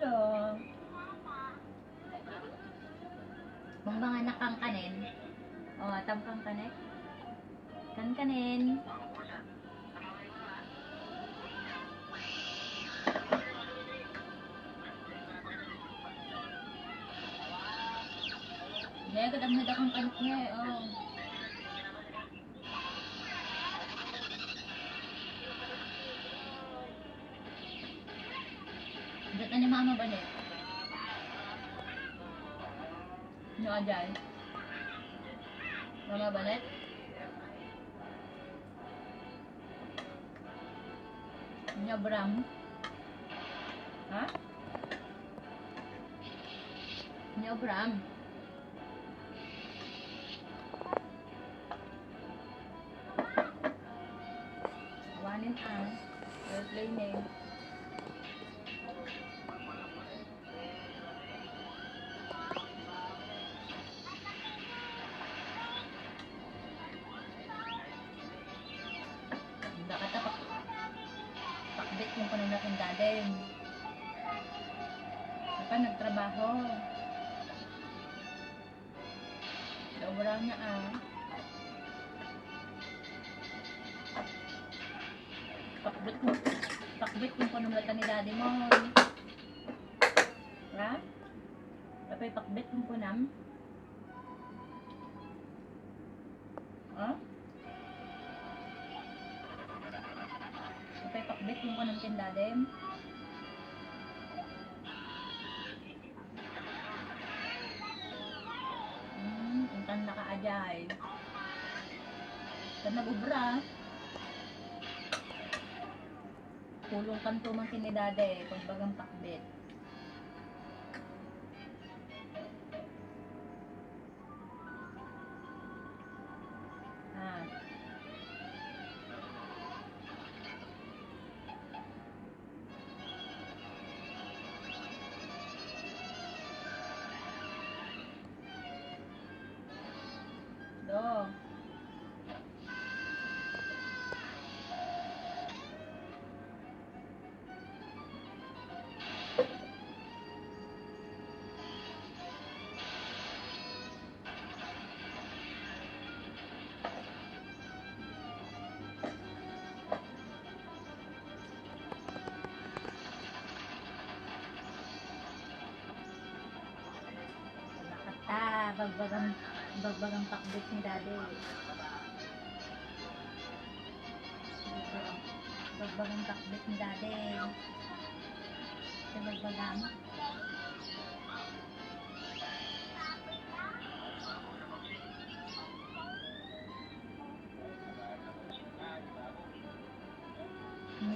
Hello. Mga nakang kanin. Oh, tamkang kanin. Kanin. Hindi, kadamnad akong kanin niya eh. Oh. Dito ni mama balik. Ano ajay? Mama balik? Nyabram? Ha? Nyabram? Awanin ang airplane name. Pakbit yung panunakong dadin. Saka nagtrabaho. Sobra na ah. Pakbit yung panunakong ni daddy mo. Ha? Tapay pakbit yung punam. Ha? Tapay pakbit yung punam kin daddy. Ang tanda ka ajay. Kan nagubra. Pulong kanto man kinidade pagbagang pakbit. Do. Bagbagang pakbit ni daddy. Bagbagang pakbit ni daddy. Bagbagang.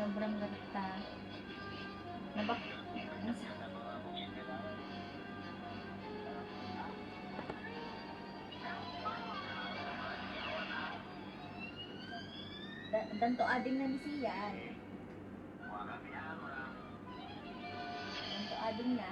Sobrang garita. Nabak. Danto ading na ni siya. Danto ading na.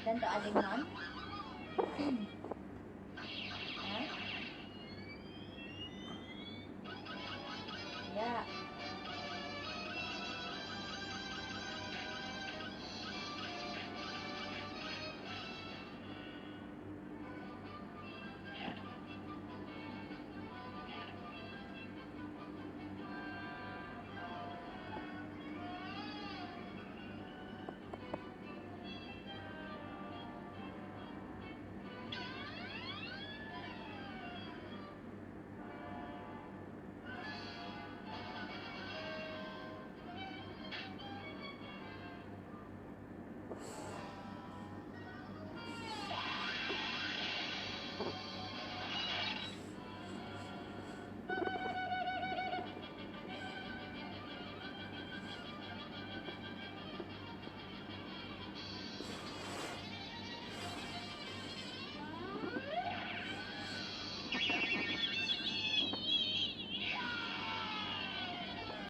Danto ading nun.